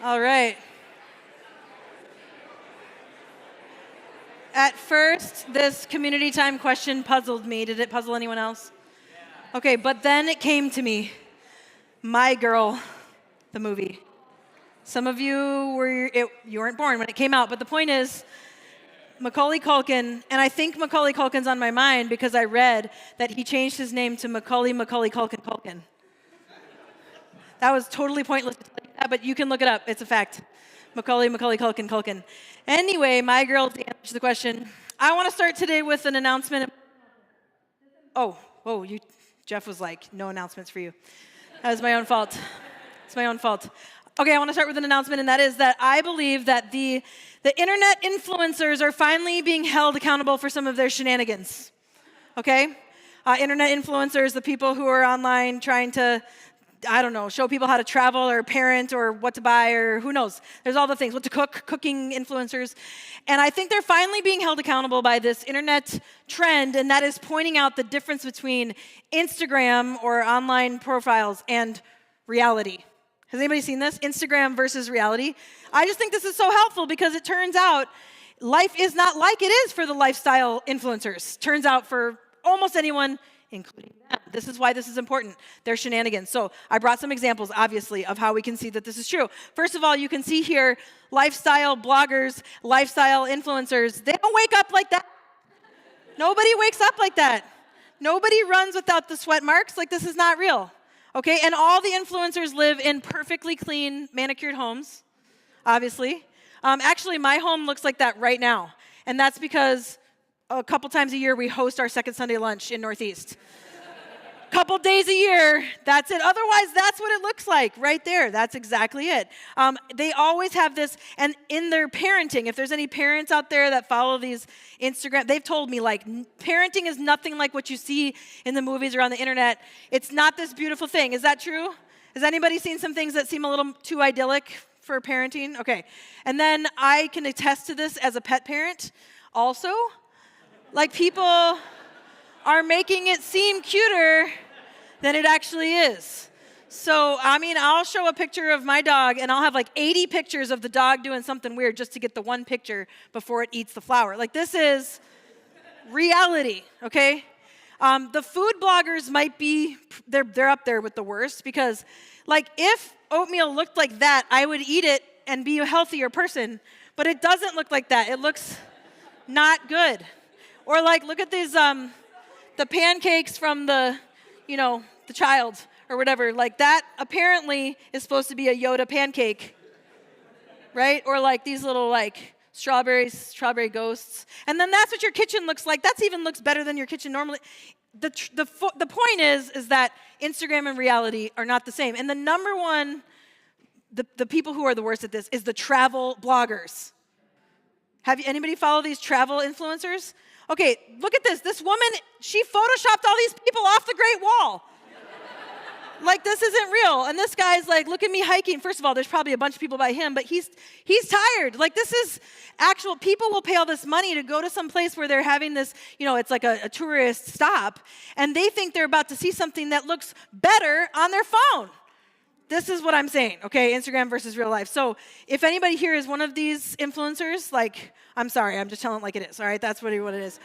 All right. At first, this community time question puzzled me. Did it puzzle anyone else? Okay, but then it came to me. My Girl, the movie. Some of you you weren't born when it came out, but the point is, Macaulay Culkin, and I think Macaulay Culkin's on my mind because I read that he changed his name to Macaulay Culkin. That was totally pointless to tell you that, but you can look it up. It's a fact. Macaulay Culkin. Anyway, my girl, to answer the question, I want to start today with an announcement. Jeff was like, no announcements for you. That was my own fault. It's my own fault. Okay, I want to start with an announcement, and that is that I believe that the internet influencers are finally being held accountable for some of their shenanigans. Okay? Internet influencers, the people who are online trying to, show people how to travel or parent or what to buy or who knows. There's all the things, what to cook, cooking influencers. And I think they're finally being held accountable by this internet trend, and that is pointing out the difference between Instagram or online profiles and reality. Has anybody seen this? Instagram versus reality. I just think this is so helpful because it turns out life is not like it is for the lifestyle influencers. Turns out for almost anyone, including them. This is why this is important. They're shenanigans. So I brought some examples, obviously, of how we can see that this is true. First of all, you can see here lifestyle bloggers, lifestyle influencers. They don't wake up like that. Nobody wakes up like that. Nobody runs without the sweat marks. Like, this is not real. Okay, and all the influencers live in perfectly clean, manicured homes, obviously. Actually, my home looks like that right now. And that's because a couple times a year we host our second Sunday lunch in Northeast. Couple days a year, that's it. Otherwise, that's what it looks like right there. That's exactly it. They always have this, and in their parenting, if there's any parents out there that follow these Instagram, they've told me, like, parenting is nothing like what you see in the movies or on the internet. It's not this beautiful thing. Is that true? Has anybody seen some things that seem a little too idyllic for parenting? Okay. And then I can attest to this as a pet parent also. Like, people are making it seem cuter than it actually is. So, I'll show a picture of my dog, and I'll have like 80 pictures of the dog doing something weird just to get the one picture before it eats the flower. Like, this is reality, okay? The food bloggers might be, they're up there with the worst because, like, if oatmeal looked like that, I would eat it and be a healthier person, but it doesn't look like that. It looks not good. Or, like, look at these, the pancakes from the child or whatever. Like, that apparently is supposed to be a Yoda pancake, right? Or like these little like strawberry ghosts. And then that's what your kitchen looks like. That even looks better than your kitchen normally. The point is that Instagram and reality are not the same. And the number one, the people who are the worst at this is the travel bloggers. Anybody follow these travel influencers? Okay, look at this. This woman, she photoshopped all these people off the Great Wall. Like, this isn't real. And this guy's like, look at me hiking. First of all, there's probably a bunch of people by him, but he's tired. Like, this is actual, people will pay all this money to go to some place where they're having this, it's like a tourist stop, and they think they're about to see something that looks better on their phone. This is what I'm saying, okay? Instagram versus real life. So if anybody here is one of these influencers, like, I'm sorry, I'm just telling it like it is, all right? That's what it is.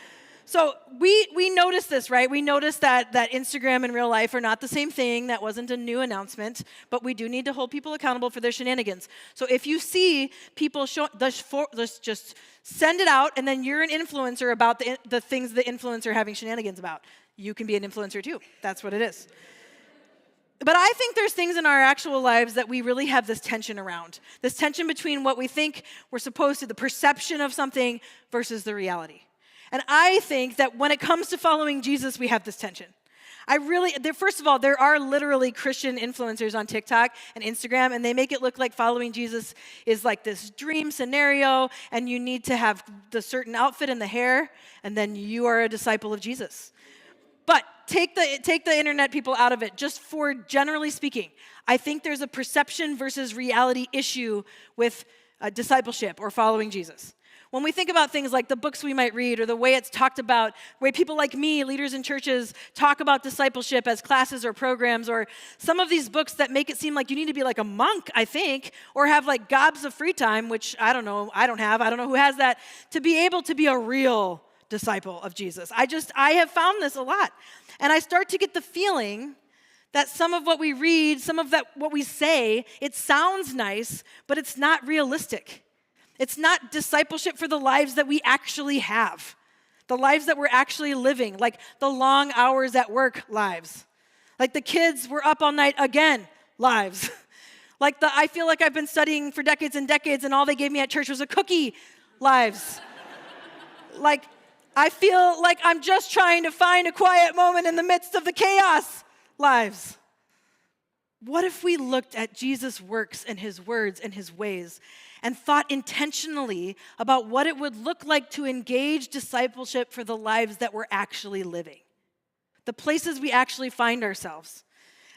So we noticed this, right? We noticed that Instagram and real life are not the same thing. That wasn't a new announcement, but we do need to hold people accountable for their shenanigans. So if you see people just send it out, and then you're an influencer about the things the influencer having shenanigans about. You can be an influencer too. That's what it is. But I think there's things in our actual lives that we really have this tension around. This tension between what we think we're supposed to, the perception of something versus the reality. And I think that when it comes to following Jesus, we have this tension. First of all, there are literally Christian influencers on TikTok and Instagram, and they make it look like following Jesus is like this dream scenario, and you need to have the certain outfit and the hair, and then you are a disciple of Jesus. But take the internet people out of it, just for generally speaking. I think there's a perception versus reality issue with discipleship or following Jesus. When we think about things like the books we might read or the way it's talked about, the way people like me, leaders in churches, talk about discipleship as classes or programs, or some of these books that make it seem like you need to be like a monk, I think, or have like gobs of free time, which I don't know, I don't know who has that, to be able to be a real disciple of Jesus. I have found this a lot. And I start to get the feeling that some of what we read, some of that what we say, it sounds nice, but it's not realistic. It's not discipleship for the lives that we actually have, the lives that we're actually living, like the long hours at work lives, like the kids were up all night again lives, like the I feel like I've been studying for decades and decades and all they gave me at church was a cookie lives. Like I feel like I'm just trying to find a quiet moment in the midst of the chaos lives. What if we looked at Jesus' works and his words and his ways and thought intentionally about what it would look like to engage discipleship for the lives that we're actually living, the places we actually find ourselves?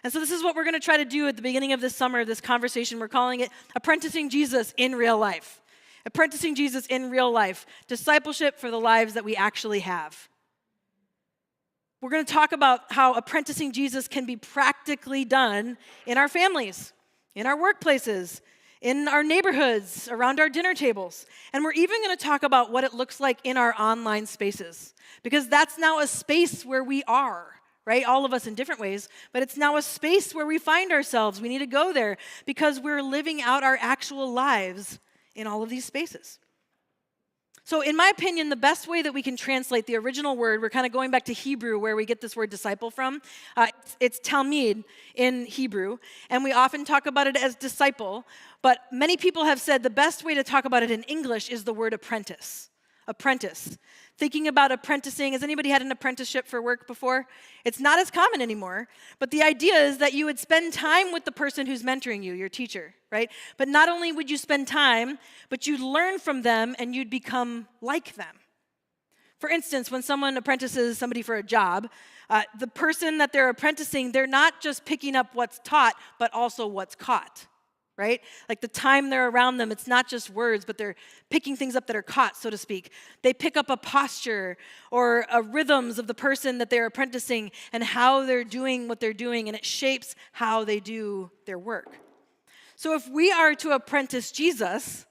And so this is what we're going to try to do at the beginning of this summer, this conversation. We're calling it Apprenticing Jesus in Real Life. Apprenticing Jesus in real life. Discipleship for the lives that we actually have. We're going to talk about how apprenticing Jesus can be practically done in our families, in our workplaces, in our neighborhoods, around our dinner tables. And we're even going to talk about what it looks like in our online spaces, because that's now a space where we are, right? All of us in different ways, but it's now a space where we find ourselves. We need to go there because we're living out our actual lives in all of these spaces. So in my opinion, the best way that we can translate the original word, we're kind of going back to Hebrew where we get this word disciple from. It's talmid in Hebrew, and we often talk about it as disciple, but many people have said the best way to talk about it in English is the word apprentice. Apprentice. Thinking about apprenticing, has anybody had an apprenticeship for work before? It's not as common anymore, but the idea is that you would spend time with the person who's mentoring you, your teacher, right? But not only would you spend time, but you'd learn from them and you'd become like them. For instance, when someone apprentices somebody for a job, the person that they're apprenticing, they're not just picking up what's taught, but also what's caught. Right? Like the time they're around them, it's not just words, but they're picking things up that are caught, so to speak. They pick up a posture or rhythms of the person that they're apprenticing and how they're doing what they're doing, and it shapes how they do their work. So if we are to apprentice Jesus,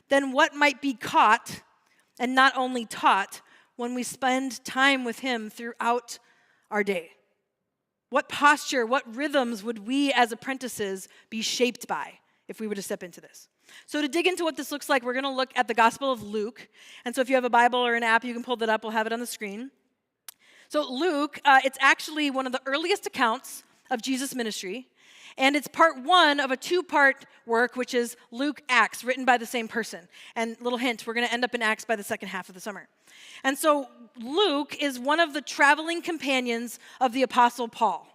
then what might be caught and not only taught when we spend time with him throughout our day? What posture, what rhythms would we as apprentices be shaped by if we were to step into this? So to dig into what this looks like, we're going to look at the Gospel of Luke. And so if you have a Bible or an app, you can pull that up. We'll have it on the screen. So Luke, it's actually one of the earliest accounts of Jesus' ministry. And it's part one of a two-part work, which is Luke Acts, written by the same person. And little hint, we're going to end up in Acts by the second half of the summer. And so Luke is one of the traveling companions of the Apostle Paul.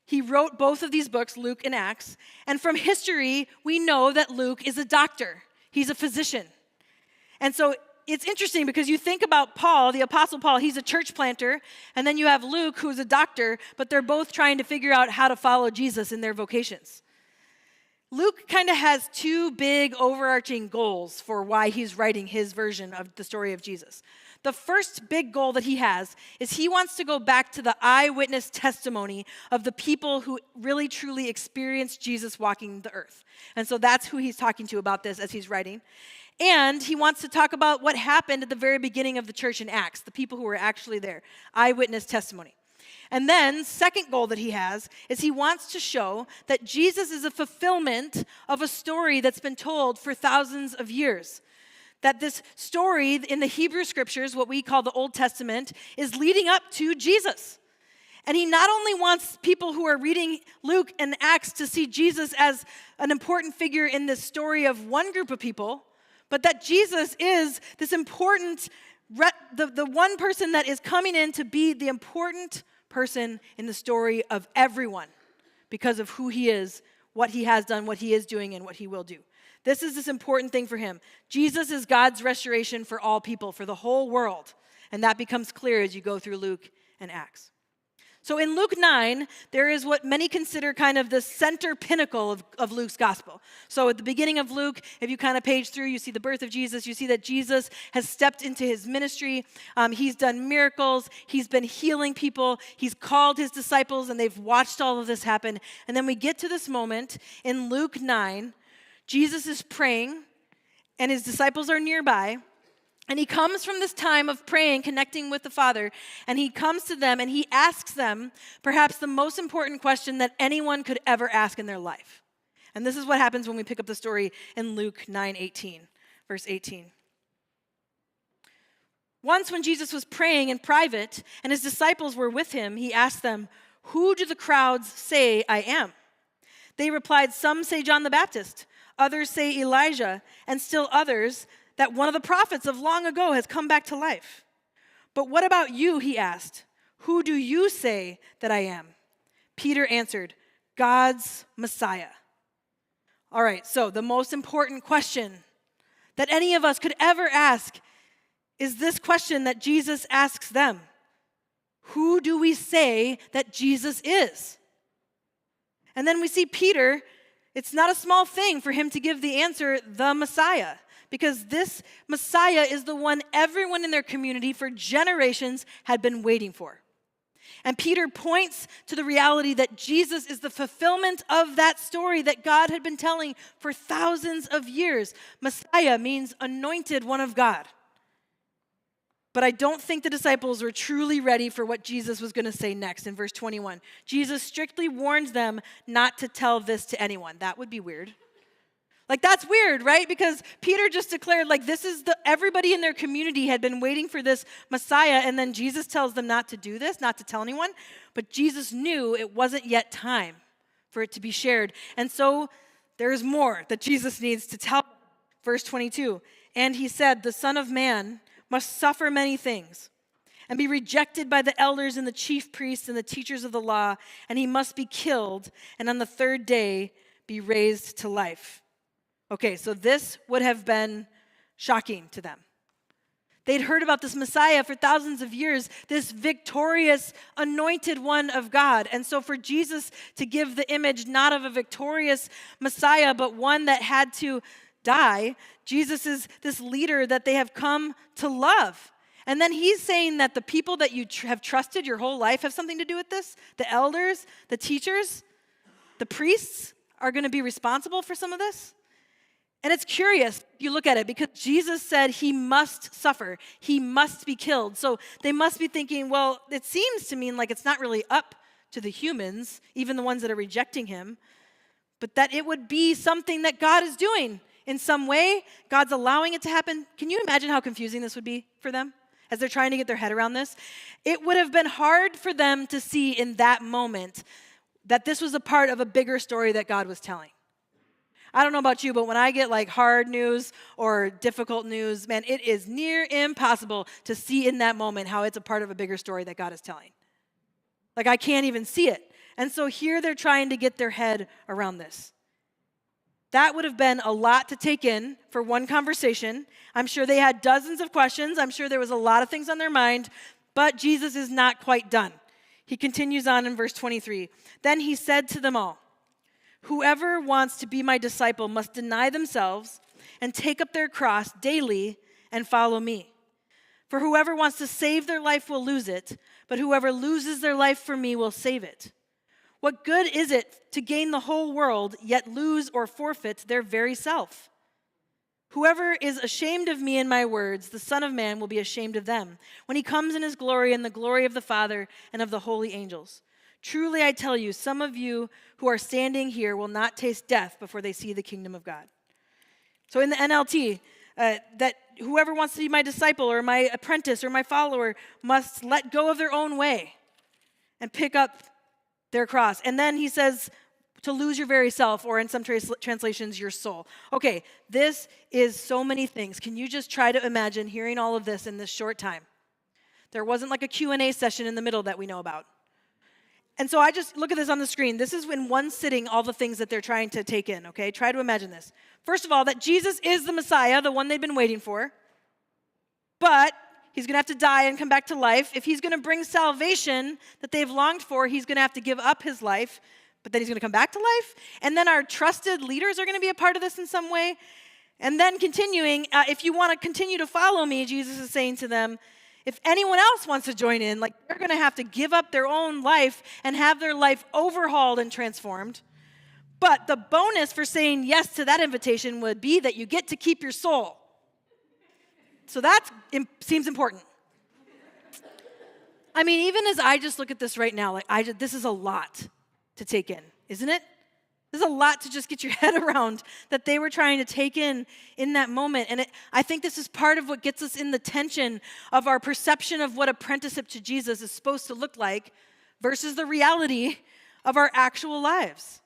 He wrote both of these books, Luke and Acts, and from history, we know that Luke is a doctor. He's a physician. And so it's interesting because you think about Paul, the Apostle Paul, he's a church planter, and then you have Luke, who's a doctor, but they're both trying to figure out how to follow Jesus in their vocations. Luke kind of has two big overarching goals for why he's writing his version of the story of Jesus. The first big goal that he has is he wants to go back to the eyewitness testimony of the people who really truly experienced Jesus walking the earth. And so that's who he's talking to about this as he's writing. And he wants to talk about what happened at the very beginning of the church in Acts, the people who were actually there, eyewitness testimony. And then, second goal that he has is he wants to show that Jesus is a fulfillment of a story that's been told for thousands of years. That this story in the Hebrew scriptures, what we call the Old Testament, is leading up to Jesus. And he not only wants people who are reading Luke and Acts to see Jesus as an important figure in this story of one group of people, but that Jesus is this important, the one person that is coming in to be the important person in the story of everyone because of who he is, what he has done, what he is doing, and what he will do. This is this important thing for him. Jesus is God's restoration for all people, for the whole world. And that becomes clear as you go through Luke and Acts. So in Luke 9, there is what many consider kind of the center pinnacle of Luke's gospel. So at the beginning of Luke, if you kind of page through, you see the birth of Jesus. You see that Jesus has stepped into his ministry. He's done miracles. He's been healing people. He's called his disciples, and they've watched all of this happen. And then we get to this moment in Luke 9. Jesus is praying, and his disciples are nearby. And he comes from this time of praying, connecting with the Father, and he comes to them and he asks them perhaps the most important question that anyone could ever ask in their life. And this is what happens when we pick up the story in Luke 9:18, verse 18. Once when Jesus was praying in private and his disciples were with him, he asked them, "Who do the crowds say I am?" They replied, "Some say John the Baptist, others say Elijah, and still others that one of the prophets of long ago has come back to life. But what about you?" he asked. "Who do you say that I am?" Peter answered, "God's Messiah." All right, so the most important question that any of us could ever ask is this question that Jesus asks them. Who do we say that Jesus is? And then we see Peter, it's not a small thing for him to give the answer, the Messiah. Because this Messiah is the one everyone in their community for generations had been waiting for. And Peter points to the reality that Jesus is the fulfillment of that story that God had been telling for thousands of years. Messiah means anointed one of God. But I don't think the disciples were truly ready for what Jesus was going to say next in verse 21. Jesus strictly warns them not to tell this to anyone. That would be weird. Like, that's weird, right? Because Peter just declared, like, everybody in their community had been waiting for this Messiah, and then Jesus tells them not to do this, not to tell anyone. But Jesus knew it wasn't yet time for it to be shared. And so there's more that Jesus needs to tell. Verse 22, and he said, "The Son of Man must suffer many things and be rejected by the elders and the chief priests and the teachers of the law, and he must be killed, and on the third day be raised to life." Okay, so this would have been shocking to them. They'd heard about this Messiah for thousands of years, this victorious, anointed one of God. And so for Jesus to give the image not of a victorious Messiah, but one that had to die, Jesus is this leader that they have come to love. And then he's saying that the people that you have trusted your whole life have something to do with this. The elders, the teachers, the priests are going to be responsible for some of this. And it's curious, if you look at it, because Jesus said he must suffer. He must be killed. So they must be thinking, well, it seems to mean like it's not really up to the humans, even the ones that are rejecting him, but that it would be something that God is doing in some way. God's allowing it to happen. Can you imagine how confusing this would be for them as they're trying to get their head around this? It would have been hard for them to see in that moment that this was a part of a bigger story that God was telling. I don't know about you, but when I get like hard news or difficult news, man, it is near impossible to see in that moment how it's a part of a bigger story that God is telling. Like, I can't even see it. And so here they're trying to get their head around this. That would have been a lot to take in for one conversation. I'm sure they had dozens of questions. I'm sure there was a lot of things on their mind, but Jesus is not quite done. He continues on in verse 23. Then he said to them all, "Whoever wants to be my disciple must deny themselves and take up their cross daily and follow me. For whoever wants to save their life will lose it, but whoever loses their life for me will save it. What good is it to gain the whole world, yet lose or forfeit their very self? Whoever is ashamed of me and my words, the Son of Man will be ashamed of them when he comes in his glory and the glory of the Father and of the holy angels. Truly, I tell you, some of you who are standing here will not taste death before they see the kingdom of God." So in the NLT, that whoever wants to be my disciple or my apprentice or my follower must let go of their own way and pick up their cross. And then he says to lose your very self, or in some translations, your soul. Okay, this is so many things. Can you just try to imagine hearing all of this in this short time? There wasn't like a Q&A session in the middle that we know about. And so I just look at this on the screen. This is in one sitting, all the things that they're trying to take in, okay? Try to imagine this. First of all, that Jesus is the Messiah, the one they've been waiting for. But he's going to have to die and come back to life. If he's going to bring salvation that they've longed for, he's going to have to give up his life, but then he's going to come back to life. And then our trusted leaders are going to be a part of this in some way. And then continuing, if you want to continue to follow me, Jesus is saying to them, if anyone else wants to join in, like they're going to have to give up their own life and have their life overhauled and transformed. But the bonus for saying yes to that invitation would be that you get to keep your soul. So that seems important. I mean, even as I just look at this right now, like this is a lot to take in, isn't it? This is a lot to just get your head around that they were trying to take in that moment. And I think this is part of what gets us in the tension of our perception of what apprenticeship to Jesus is supposed to look like versus the reality of our actual lives.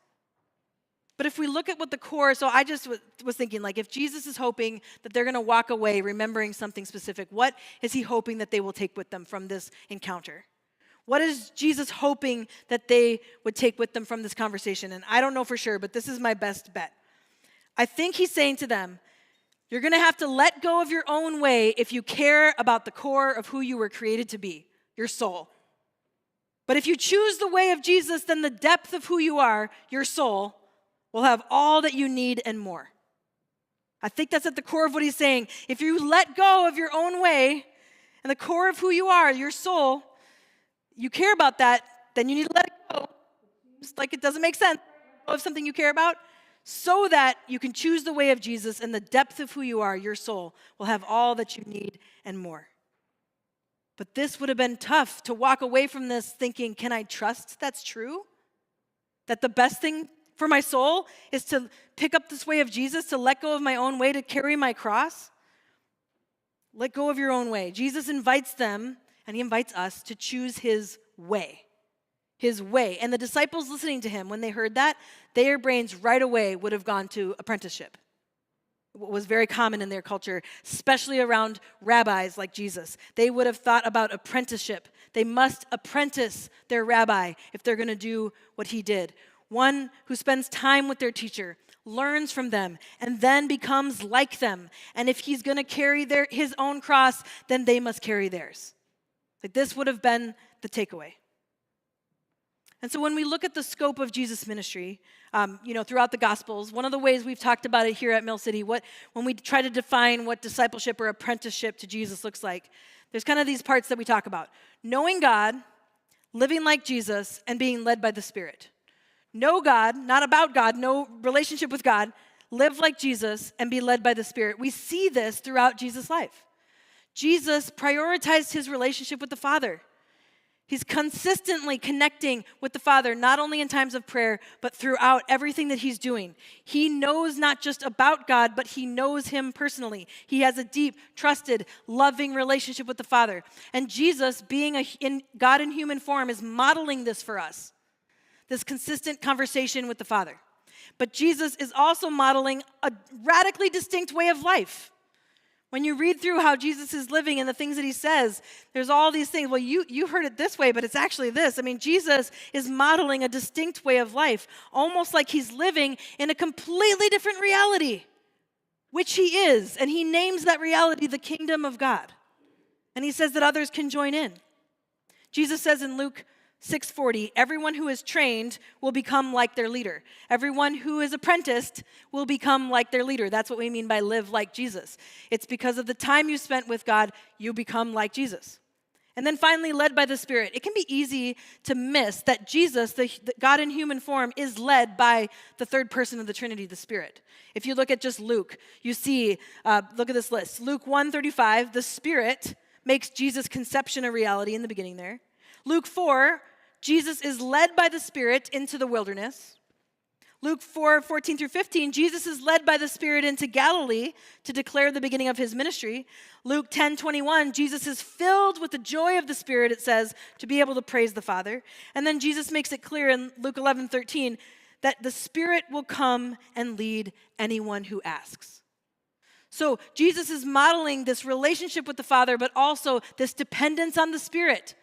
But if we look at what the core, so I just was thinking, like, if Jesus is hoping that they're going to walk away remembering something specific, what is he hoping that they will take with them from this encounter? What is Jesus hoping that they would take with them from this conversation? And I don't know for sure, but this is my best bet. I think he's saying to them, you're going to have to let go of your own way if you care about the core of who you were created to be, your soul. But if you choose the way of Jesus, then the depth of who you are, your soul, will have all that you need and more. I think that's at the core of what he's saying. If you let go of your own way and the core of who you are, your soul, you care about that, then you need to let it go. Just like it doesn't make sense of something you care about, so that you can choose the way of Jesus and the depth of who you are, your soul, will have all that you need and more. But this would have been tough to walk away from this thinking, can I trust that's true? That the best thing for my soul is to pick up this way of Jesus, to let go of my own way, to carry my cross? Let go of your own way. Jesus invites them, and he invites us to choose his way. His way. And the disciples listening to him, when they heard that, their brains right away would have gone to apprenticeship. What was very common in their culture, especially around rabbis like Jesus. They would have thought about apprenticeship. They must apprentice their rabbi if they're going to do what he did. One who spends time with their teacher, learns from them, and then becomes like them. And if he's going to carry his own cross, then they must carry theirs. Like this would have been the takeaway. And so when we look at the scope of Jesus' ministry, throughout the Gospels, one of the ways we've talked about it here at Mill City, when we try to define what discipleship or apprenticeship to Jesus looks like, there's kind of these parts that we talk about. Knowing God, living like Jesus, and being led by the Spirit. Know God, not about God, no relationship with God, live like Jesus, and be led by the Spirit. We see this throughout Jesus' life. Jesus prioritized his relationship with the Father. He's consistently connecting with the Father, not only in times of prayer, but throughout everything that he's doing. He knows not just about God, but he knows him personally. He has a deep, trusted, loving relationship with the Father. And Jesus, being God in human form, is modeling this for us. This consistent conversation with the Father. But Jesus is also modeling a radically distinct way of life. When you read through how Jesus is living and the things that he says, there's all these things. Well, you heard it this way, but it's actually this. I mean, Jesus is modeling a distinct way of life, almost like he's living in a completely different reality, which he is. And he names that reality the kingdom of God. And he says that others can join in. Jesus says in Luke 6:40, everyone who is trained will become like their leader. Everyone who is apprenticed will become like their leader. That's what we mean by live like Jesus. It's because of the time you spent with God, you become like Jesus. And then finally, led by the Spirit. It can be easy to miss that Jesus, the God in human form, is led by the third person of the Trinity, the Spirit. If you look at just Luke, you see, look at this list. Luke 1:35, the Spirit makes Jesus' conception a reality in the beginning there. Luke 4, Jesus is led by the Spirit into the wilderness. Luke 4:14 through 15, Jesus is led by the Spirit into Galilee to declare the beginning of his ministry. Luke 10:21, Jesus is filled with the joy of the Spirit, it says, to be able to praise the Father. And then Jesus makes it clear in Luke 11:13 that the Spirit will come and lead anyone who asks. So Jesus is modeling this relationship with the Father, but also this dependence on the Spirit.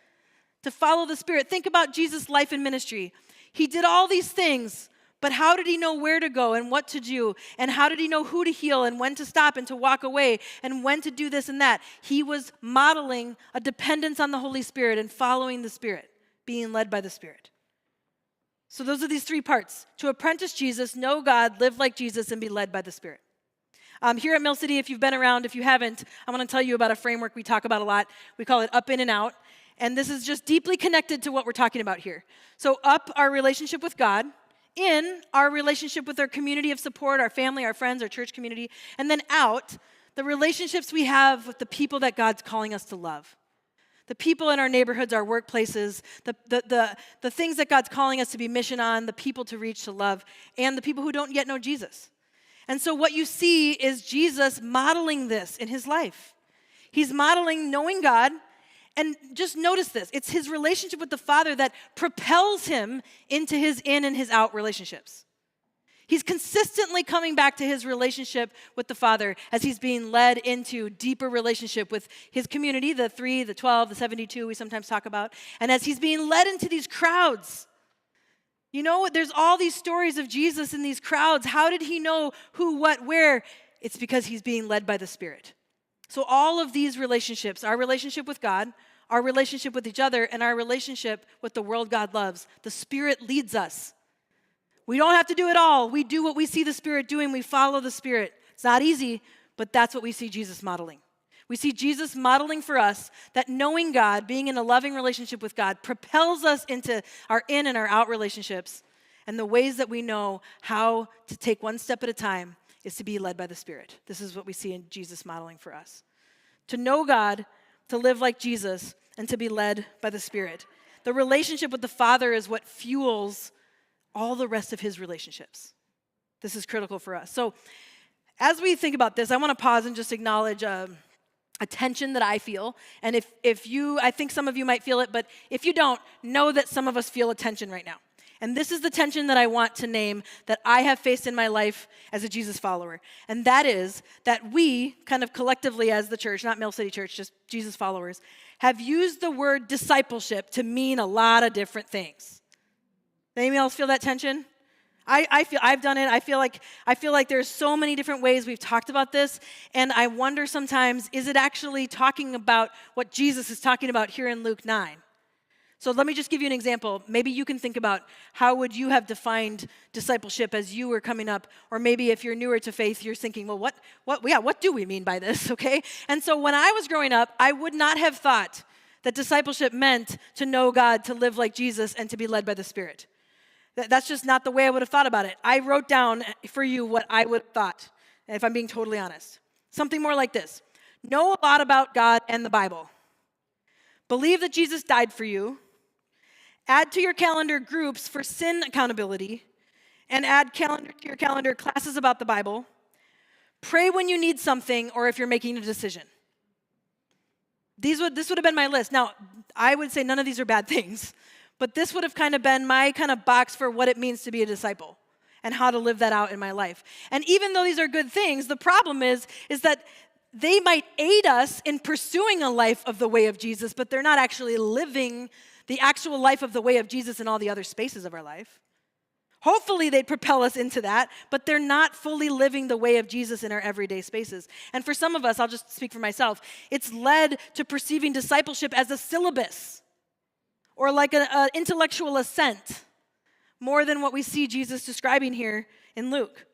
To follow the Spirit. Think about Jesus' life and ministry. He did all these things, But how did he know where to go and what to do? And how did he know who to heal and when to stop and to walk away and when to do this and that? He was modeling a dependence on the Holy Spirit and following the Spirit, being led by the Spirit. So those are these three parts. To apprentice Jesus, know God, live like Jesus, and be led by the Spirit. Here at Mill City, if you've been around, if you haven't, I'm going to tell you about a framework we talk about a lot. We call it up, in, and out. And this is just deeply connected to what we're talking about here. So up, our relationship with God. In, our relationship with our community of support, our family, our friends, our church community. And then out, the relationships we have with the people that God's calling us to love. The people in our neighborhoods, our workplaces, the things that God's calling us to be mission on, the people to reach, to love, and the people who don't yet know Jesus. And so what you see is Jesus modeling this in his life. He's modeling knowing God, and just notice this. It's his relationship with the Father that propels him into his in and his out relationships. He's consistently coming back to his relationship with the Father as he's being led into deeper relationship with his community, the 3, the 12, the 72 we sometimes talk about, and as he's being led into these crowds. You know, there's all these stories of Jesus in these crowds. How did he know who, what, where? It's because he's being led by the Spirit. So all of these relationships, our relationship with God, our relationship with each other, and our relationship with the world God loves, the Spirit leads us. We don't have to do it all. We do what we see the Spirit doing. We follow the Spirit. It's not easy, but that's what we see Jesus modeling. We see Jesus modeling for us that knowing God, being in a loving relationship with God, propels us into our in and our out relationships. And the ways that we know how to take one step at a time is to be led by the Spirit. This is what we see in Jesus modeling for us. To know God, to live like Jesus, and to be led by the Spirit. The relationship with the Father is what fuels all the rest of his relationships. This is critical for us. So as we think about this, I want to pause and just acknowledge a tension that I feel. And if you, I think some of you might feel it, but if you don't, know that some of us feel a tension right now. And this is the tension that I want to name that I have faced in my life as a Jesus follower. And that is that we, kind of collectively as the church, not Mill City Church, just Jesus followers, have used the word discipleship to mean a lot of different things. Anybody else feel that tension? I've done it. I feel like there's so many different ways we've talked about this, and I wonder sometimes, is it actually talking about what Jesus is talking about here in Luke 9? So let me just give you an example. Maybe you can think about how would you have defined discipleship as you were coming up, or maybe if you're newer to faith, you're thinking, well, what do we mean by this, okay? And so when I was growing up, I would not have thought that discipleship meant to know God, to live like Jesus, and to be led by the Spirit. That's just not the way I would have thought about it. I wrote down for you what I would have thought, if I'm being totally honest. Something more like this. Know a lot about God and the Bible. Believe that Jesus died for you. Add to your calendar groups for sin accountability. And add to your calendar classes about the Bible. Pray when you need something or if you're making a decision. This would have been my list. Now, I would say none of these are bad things. But this would have kind of been my kind of box for what it means to be a disciple and how to live that out in my life. And even though these are good things, the problem is that they might aid us in pursuing a life of the way of Jesus, but they're not actually living the actual life of the way of Jesus in all the other spaces of our life. Hopefully they'd propel us into that, but they're not fully living the way of Jesus in our everyday spaces. And for some of us, I'll just speak for myself, it's led to perceiving discipleship as a syllabus, or like an intellectual assent, more than what we see Jesus describing here in Luke.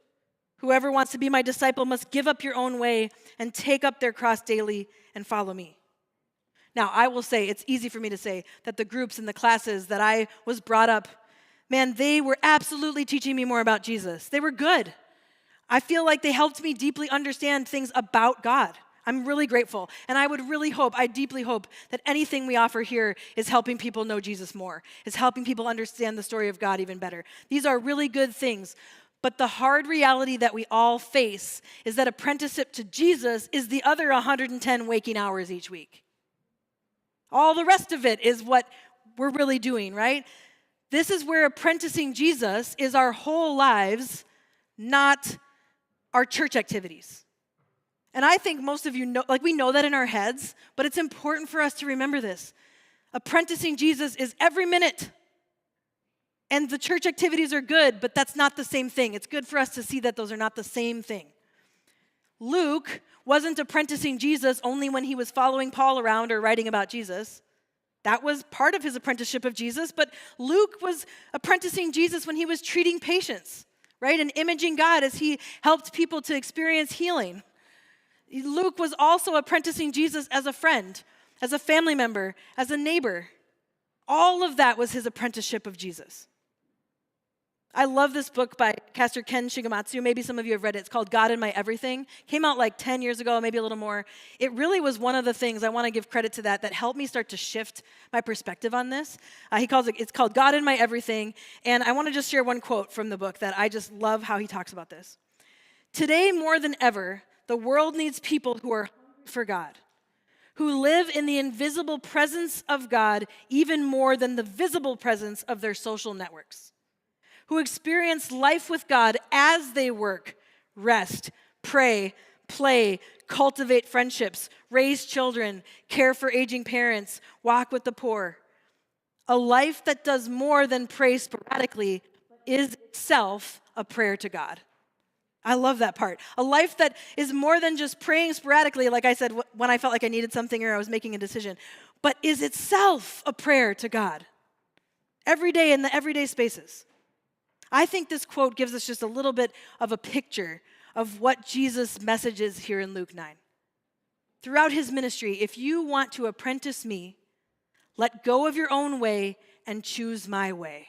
Whoever wants to be my disciple must give up your own way and take up their cross daily and follow me. Now, I will say, it's easy for me to say that the groups and the classes that I was brought up, man, they were absolutely teaching me more about Jesus. They were good. I feel like they helped me deeply understand things about God. I'm really grateful, and I deeply hope that anything we offer here is helping people know Jesus more, is helping people understand the story of God even better. These are really good things, but the hard reality that we all face is that apprenticeship to Jesus is the other 110 waking hours each week. All the rest of it is what we're really doing, right? This is where apprenticing Jesus is our whole lives, not our church activities. And I think most of you know, like we know that in our heads, but it's important for us to remember this. Apprenticing Jesus is every minute. And the church activities are good, but that's not the same thing. It's good for us to see that those are not the same thing. Luke wasn't apprenticing Jesus only when he was following Paul around or writing about Jesus. That was part of his apprenticeship of Jesus, but Luke was apprenticing Jesus when he was treating patients, right? And imaging God as he helped people to experience healing. Luke was also apprenticing Jesus as a friend, as a family member, as a neighbor. All of that was his apprenticeship of Jesus. I love this book by Pastor Ken Shigematsu. Maybe some of you have read it. It's called God in My Everything. Came out like 10 years ago, maybe a little more. It really was one of the things, I want to give credit to that helped me start to shift my perspective on this. It's called God in My Everything. And I want to just share one quote from the book that I just love how he talks about this. Today, more than ever, the world needs people who are hungry for God, who live in the invisible presence of God even more than the visible presence of their social networks, who experience life with God as they work, rest, pray, play, cultivate friendships, raise children, care for aging parents, walk with the poor. A life that does more than pray sporadically is itself a prayer to God. I love that part. A life that is more than just praying sporadically, like I said, when I felt like I needed something or I was making a decision, but is itself a prayer to God. Every day in the everyday spaces. I think this quote gives us just a little bit of a picture of what Jesus' message is here in Luke 9. Throughout his ministry, if you want to apprentice me, let go of your own way and choose my way.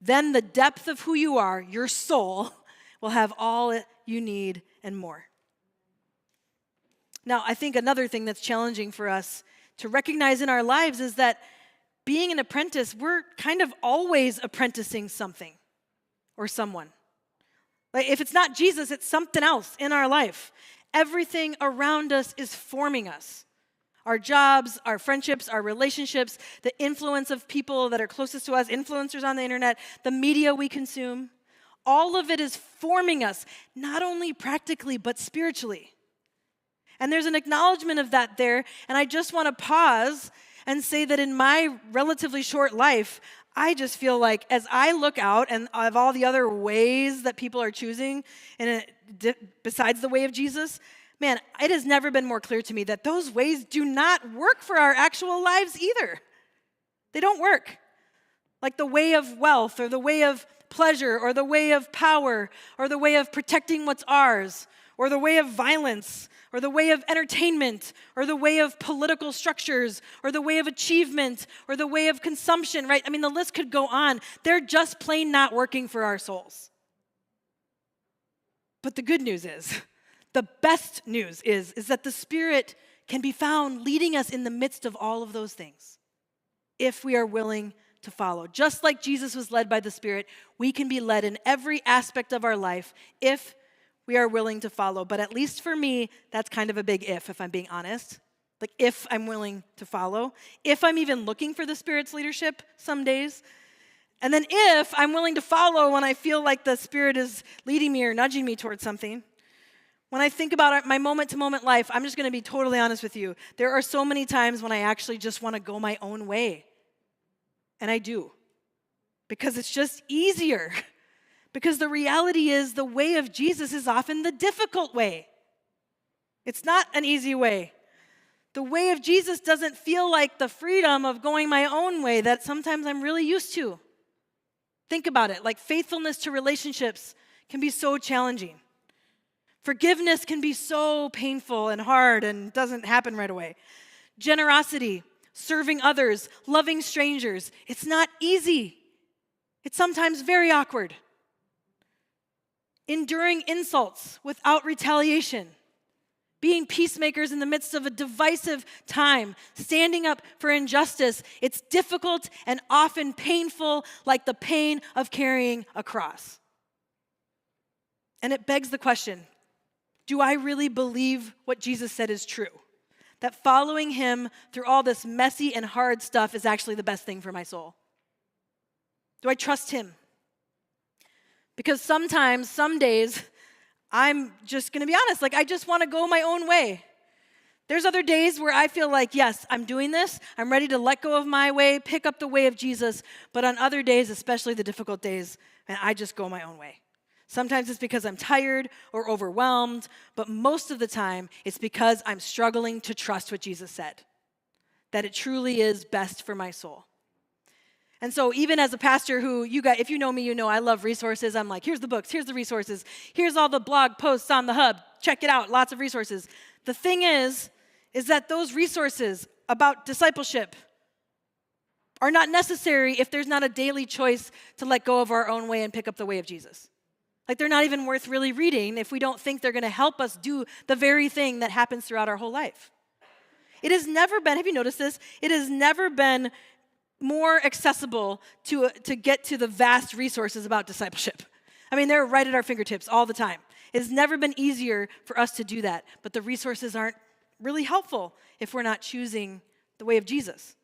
Then the depth of who you are, your soul, will have all you need and more. Now, I think another thing that's challenging for us to recognize in our lives is that being an apprentice, we're kind of always apprenticing something or someone. Like if it's not Jesus, it's something else in our life. Everything around us is forming us. Our jobs, our friendships, our relationships, the influence of people that are closest to us, influencers on the internet, the media we consume, all of it is forming us, not only practically, but spiritually. And there's an acknowledgement of that there, and I just want to pause and say that in my relatively short life, I just feel like as I look out and of all the other ways that people are choosing, besides the way of Jesus, man, it has never been more clear to me that those ways do not work for our actual lives either. They don't work. Like the way of wealth or the way of pleasure or the way of power or the way of protecting what's ours or the way of violence or the way of entertainment or the way of political structures or the way of achievement or the way of consumption, right? I mean, the list could go on. They're just plain not working for our souls. But the good news is, the best news is that the Spirit can be found leading us in the midst of all of those things if we are willing to follow. Just like Jesus was led by the Spirit, we can be led in every aspect of our life if we are willing to follow. But at least for me, that's kind of a big if I'm being honest. Like if I'm willing to follow, if I'm even looking for the Spirit's leadership some days, and then if I'm willing to follow when I feel like the Spirit is leading me or nudging me towards something. When I think about my moment-to-moment life, I'm just going to be totally honest with you. There are so many times when I actually just want to go my own way. And I do. Because it's just easier. Because the reality is the way of Jesus is often the difficult way. It's not an easy way. The way of Jesus doesn't feel like the freedom of going my own way that sometimes I'm really used to. Think about it. Like faithfulness to relationships can be so challenging. Forgiveness can be so painful and hard and doesn't happen right away. Generosity, serving others, loving strangers, it's not easy. It's sometimes very awkward. Enduring insults without retaliation, being peacemakers in the midst of a divisive time, standing up for injustice, it's difficult and often painful, like the pain of carrying a cross. And it begs the question, do I really believe what Jesus said is true? That following him through all this messy and hard stuff is actually the best thing for my soul? Do I trust him? Because sometimes, some days, I'm just going to be honest, like I just want to go my own way. There's other days where I feel like, yes, I'm doing this. I'm ready to let go of my way, pick up the way of Jesus. But on other days, especially the difficult days, man, I just go my own way. Sometimes it's because I'm tired or overwhelmed, but most of the time, it's because I'm struggling to trust what Jesus said, that it truly is best for my soul. And so even as a pastor who, if you know me, you know I love resources. I'm like, here's the books, here's the resources, here's all the blog posts on the hub. Check it out, lots of resources. The thing is that those resources about discipleship are not necessary if there's not a daily choice to let go of our own way and pick up the way of Jesus. Like, they're not even worth really reading if we don't think they're going to help us do the very thing that happens throughout our whole life. It has never been, have you noticed this? It has never been more accessible to get to the vast resources about discipleship. I mean, they're right at our fingertips all the time. It's never been easier for us to do that, but the resources aren't really helpful if we're not choosing the way of Jesus.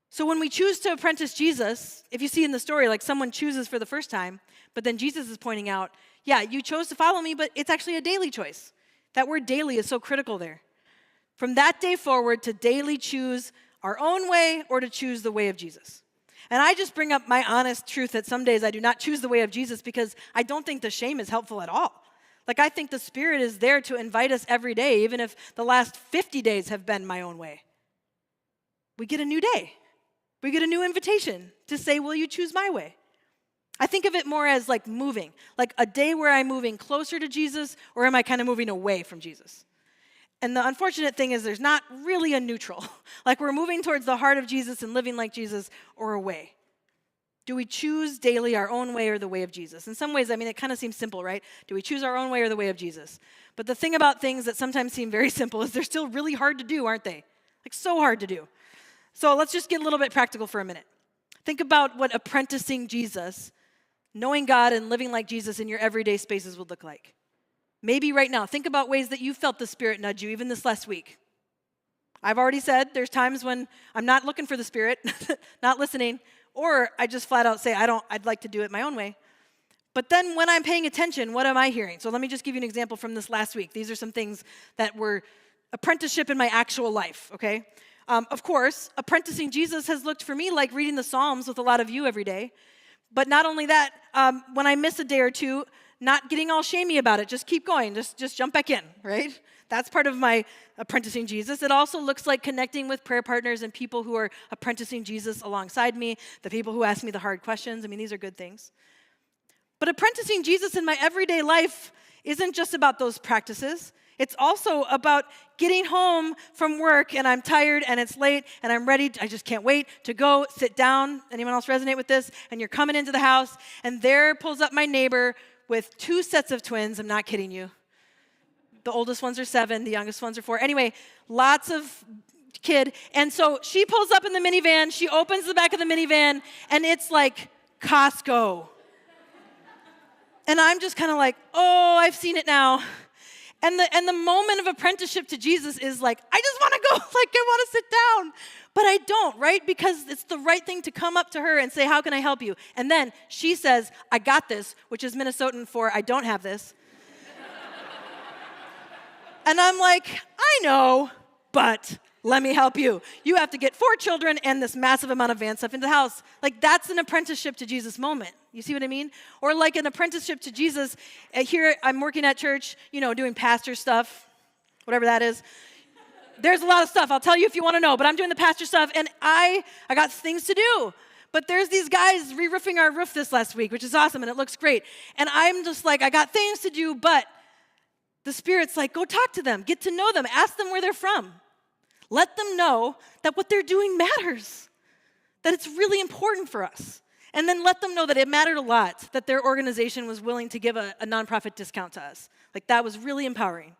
So when we choose to apprentice Jesus, if you see in the story, like someone chooses for the first time, but then Jesus is pointing out, yeah, you chose to follow me, but it's actually a daily choice. That word daily is so critical there. From that day forward, to daily choose our own way or to choose the way of Jesus. And I just bring up my honest truth that some days I do not choose the way of Jesus because I don't think the shame is helpful at all. Like, I think the Spirit is there to invite us every day, even if the last 50 days have been my own way. We get a new day. We get a new invitation to say, will you choose my way? I think of it more as like moving, like a day where I'm moving closer to Jesus, or am I kind of moving away from Jesus? And the unfortunate thing is there's not really a neutral. Like, we're moving towards the heart of Jesus and living like Jesus, or away. Do we choose daily our own way or the way of Jesus? In some ways, I mean, it kind of seems simple, right? Do we choose our own way or the way of Jesus? But the thing about things that sometimes seem very simple is they're still really hard to do, aren't they? Like, so hard to do. So let's just get a little bit practical for a minute. Think about what apprenticing Jesus, knowing God and living like Jesus in your everyday spaces would look like. Maybe right now, think about ways that you felt the Spirit nudge you, even this last week. I've already said there's times when I'm not looking for the Spirit, not listening, or I just flat out say, I'd like to do it my own way. But then when I'm paying attention, what am I hearing? So let me just give you an example from this last week. These are some things that were apprenticeship in my actual life, okay? Of course, apprenticing Jesus has looked for me like reading the Psalms with a lot of you every day. But not only that, when I miss a day or two, not getting all shamey about it, just keep going, just jump back in, right? That's part of my apprenticing Jesus. It also looks like connecting with prayer partners and people who are apprenticing Jesus alongside me, the people who ask me the hard questions. I mean, these are good things. But apprenticing Jesus in my everyday life isn't just about those practices. It's also about getting home from work and I'm tired and it's late and I'm ready. I just can't wait to go sit down. Anyone else resonate with this? And you're coming into the house and there pulls up my neighbor with 2 sets of twins. I'm not kidding you. The oldest ones are 7, the youngest ones are 4. Anyway, lots of kid. And so she pulls up in the minivan, she opens the back of the minivan, and it's like Costco. And I'm just kind of like, oh, I've seen it now. And the moment of apprenticeship to Jesus is like, I just want to go, like I want to sit down. But I don't, right? Because it's the right thing to come up to her and say, how can I help you? And then she says, I got this, which is Minnesotan for I don't have this. And I'm like, I know, but let me help you. You have to get 4 children and this massive amount of van stuff into the house. Like, that's an apprenticeship to Jesus moment. You see what I mean? Or like an apprenticeship to Jesus. Here, I'm working at church, doing pastor stuff, whatever that is. There's a lot of stuff. I'll tell you if you want to know, but I'm doing the pastor stuff, and I got things to do. But there's these guys re-roofing our roof this last week, which is awesome, and it looks great. And I'm just like, I got things to do, but the Spirit's like, go talk to them, get to know them, ask them where they're from. Let them know that what they're doing matters, that it's really important for us. And then let them know that it mattered a lot that their organization was willing to give a nonprofit discount to us. Like, that was really empowering.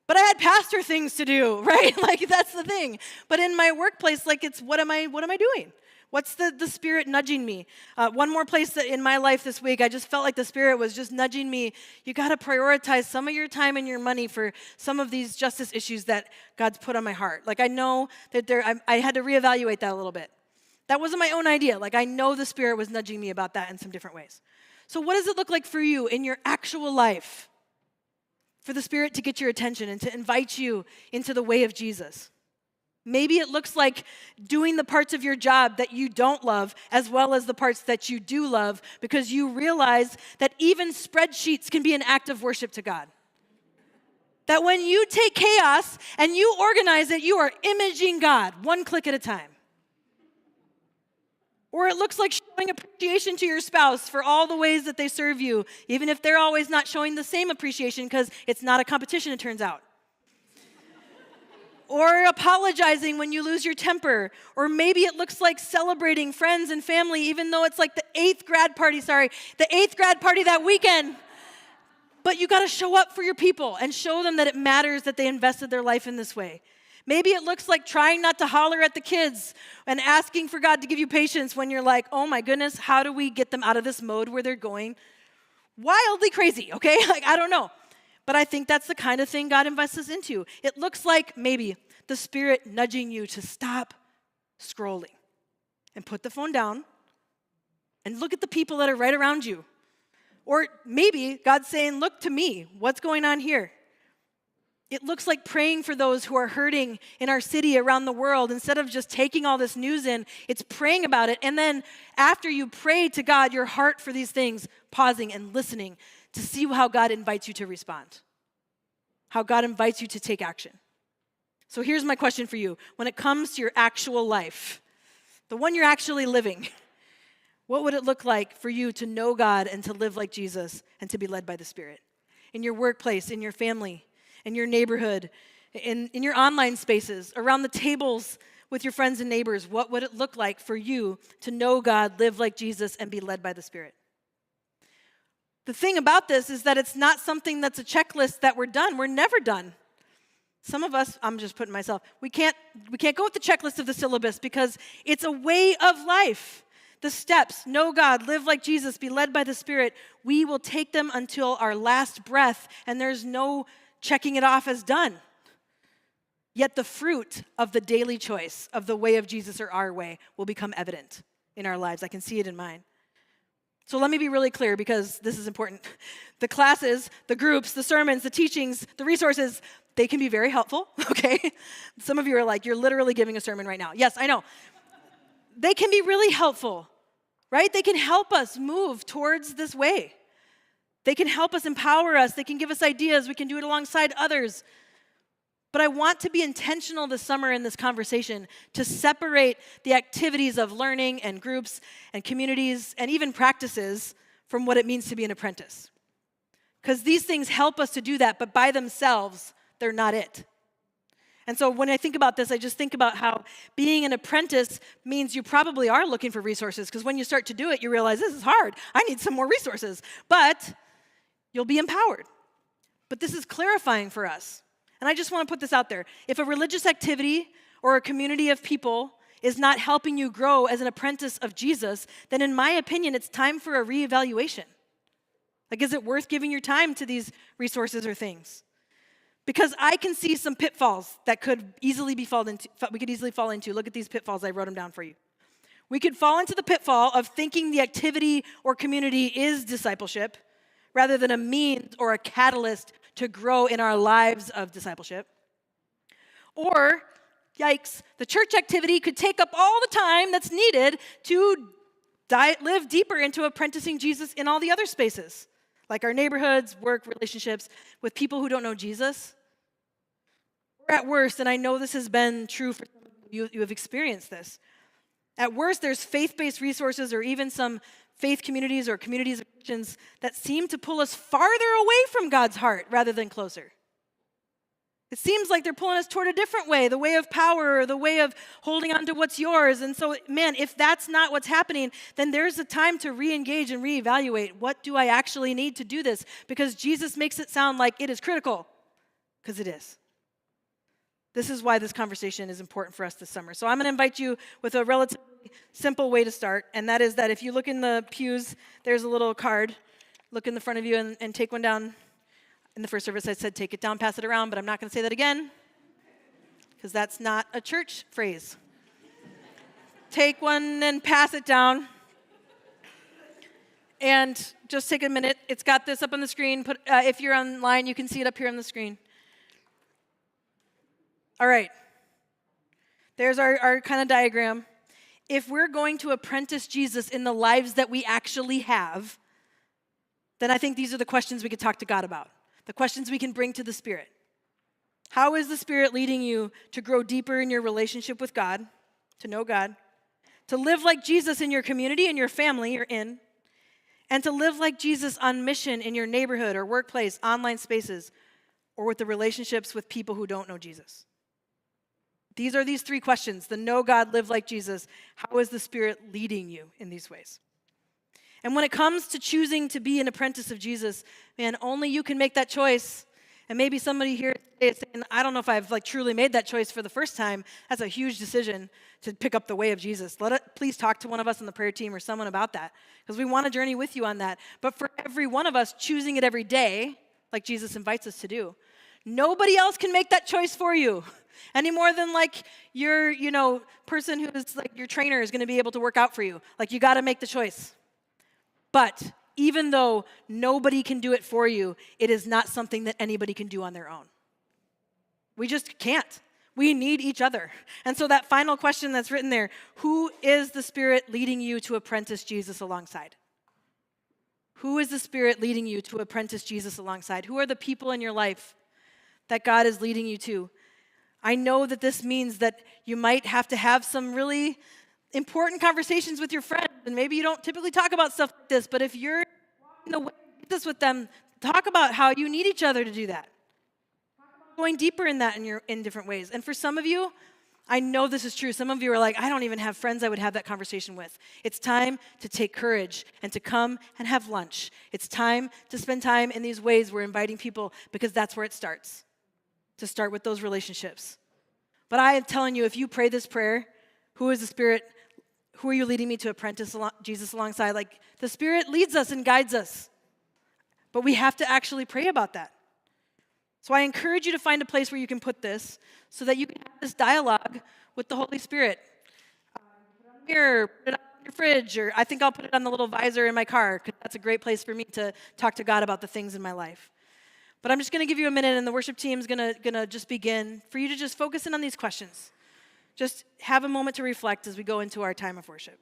But I had pastor things to do, right? Like, that's the thing. But in my workplace, like, it's what am I doing? What's the Spirit nudging me? One more place that in my life this week, I just felt like the Spirit was just nudging me. You got to prioritize some of your time and your money for some of these justice issues that God's put on my heart. Like, I know that I had to reevaluate that a little bit. That wasn't my own idea. Like, I know the Spirit was nudging me about that in some different ways. So what does it look like for you in your actual life? for the Spirit to get your attention and to invite you into the way of Jesus. Maybe it looks like doing the parts of your job that you don't love as well as the parts that you do love, because you realize that even spreadsheets can be an act of worship to God. That when you take chaos and you organize it, you are imaging God one click at a time. Or it looks like showing appreciation to your spouse for all the ways that they serve you, even if they're always not showing the same appreciation because it's not a competition, it turns out. Or apologizing when you lose your temper. Or maybe it looks like celebrating friends and family, even though it's like the eighth grad party that weekend. But you got to show up for your people and show them that it matters that they invested their life in this way. Maybe it looks like trying not to holler at the kids and asking for God to give you patience when you're like, oh my goodness, how do we get them out of this mode where they're going wildly crazy, okay? Like, I don't know. But I think that's the kind of thing God invites us into. It looks like maybe the Spirit nudging you to stop scrolling and put the phone down and look at the people that are right around you. Or maybe God's saying, look to me, what's going on here? It looks like praying for those who are hurting in our city, around the world. Instead of just taking all this news in, it's praying about it. And then after you pray to God, your heart for these things, pausing and listening to see how God invites you to respond, how God invites you to take action. So here's my question for you. When it comes to your actual life, the one you're actually living, what would it look like for you to know God and to live like Jesus and to be led by the Spirit? In your workplace, in your family, in your neighborhood, in your online spaces, around the tables with your friends and neighbors, what would it look like for you to know God, live like Jesus, and be led by the Spirit? The thing about this is that it's not something that's a checklist that we're done. We're never done. Some of us, I'm just putting myself, we can't go with the checklist of the syllabus because it's a way of life. The steps, know God, live like Jesus, be led by the Spirit, we will take them until our last breath, and there's no checking it off as done. Yet the fruit of the daily choice of the way of Jesus or our way will become evident in our lives. I can see it in mine. So let me be really clear because this is important. The classes, the groups, the sermons, the teachings, the resources, they can be very helpful, okay? Some of you are like, you're literally giving a sermon right now. Yes, I know. They can be really helpful, right? They can help us move towards this way. They can help us, empower us. They can give us ideas. We can do it alongside others. But I want to be intentional this summer in this conversation to separate the activities of learning and groups and communities and even practices from what it means to be an apprentice. Because these things help us to do that, but by themselves, they're not it. And so when I think about this, I just think about how being an apprentice means you probably are looking for resources, because when you start to do it, you realize this is hard. I need some more resources. But you'll be empowered. But this is clarifying for us. And I just want to put this out there. If a religious activity or a community of people is not helping you grow as an apprentice of Jesus, then in my opinion, it's time for a reevaluation. Like, is it worth giving your time to these resources or things? Because I can see some pitfalls that we could easily fall into. Look at these pitfalls. I wrote them down for you. We could fall into the pitfall of thinking the activity or community is discipleship rather than a means or a catalyst to grow in our lives of discipleship. Or, yikes, the church activity could take up all the time that's needed to live deeper into apprenticing Jesus in all the other spaces, like our neighborhoods, work, relationships with people who don't know Jesus. Or at worst, and I know this has been true for some of you, you have experienced this. At worst, there's faith-based resources or even some faith communities or communities of Christians that seem to pull us farther away from God's heart rather than closer. It seems like they're pulling us toward a different way, the way of power or the way of holding on to what's yours. And so, man, if that's not what's happening, then there's a time to re-engage and reevaluate. What do I actually need to do this? Because Jesus makes it sound like it is critical, because it is. This is why this conversation is important for us this summer. So I'm going to invite you with a relatively simple way to start, and that is that if you look in the pews, there's a little card. Look in the front of you and take one down. In the first service, I said take it down, pass it around, but I'm not going to say that again because that's not a church phrase. Take one and pass it down. and just take a minute. It's got this up on the screen. If you're online, you can see it up here on the screen. All right. There's our kind of diagram. If we're going to apprentice Jesus in the lives that we actually have, then I think these are the questions we could talk to God about, the questions we can bring to the Spirit. How is the Spirit leading you to grow deeper in your relationship with God, to know God, to live like Jesus in your community and your family you're in, and to live like Jesus on mission in your neighborhood or workplace, online spaces, or with the relationships with people who don't know Jesus? These are these three questions: the know God, live like Jesus. How is the Spirit leading you in these ways? And when it comes to choosing to be an apprentice of Jesus, man, only you can make that choice. And maybe somebody here today is saying, I don't know if I've truly made that choice for the first time. That's a huge decision to pick up the way of Jesus. Please talk to one of us on the prayer team or someone about that, because we want to journey with you on that. But for every one of us choosing it every day, like Jesus invites us to do, nobody else can make that choice for you. Any more than your, person who's your trainer is going to be able to work out for you. You got to make the choice. But even though nobody can do it for you, it is not something that anybody can do on their own. We just can't. We need each other. And so that final question that's written there, who is the Spirit leading you to apprentice Jesus alongside? Who is the Spirit leading you to apprentice Jesus alongside? Who are the people in your life that God is leading you to? I know that this means that you might have to have some really important conversations with your friends, and maybe you don't typically talk about stuff like this, but if you're walking the way of this with them, talk about how you need each other to do that. Going deeper in that in different ways. And for some of you, I know this is true. Some of you are like, I don't even have friends I would have that conversation with. It's time to take courage and to come and have lunch. It's time to spend time in these ways we're inviting people, because that's where it starts. To start with those relationships. But I am telling you, if you pray this prayer, who is the Spirit? Who are you leading me to apprentice Jesus alongside? The Spirit leads us and guides us. But we have to actually pray about that. So I encourage you to find a place where you can put this so that you can have this dialogue with the Holy Spirit. Put it on the mirror, put it on your fridge, or I think I'll put it on the little visor in my car, because that's a great place for me to talk to God about the things in my life. But I'm just going to give you a minute, and the worship team is going to just begin for you to just focus in on these questions. Just have a moment to reflect as we go into our time of worship.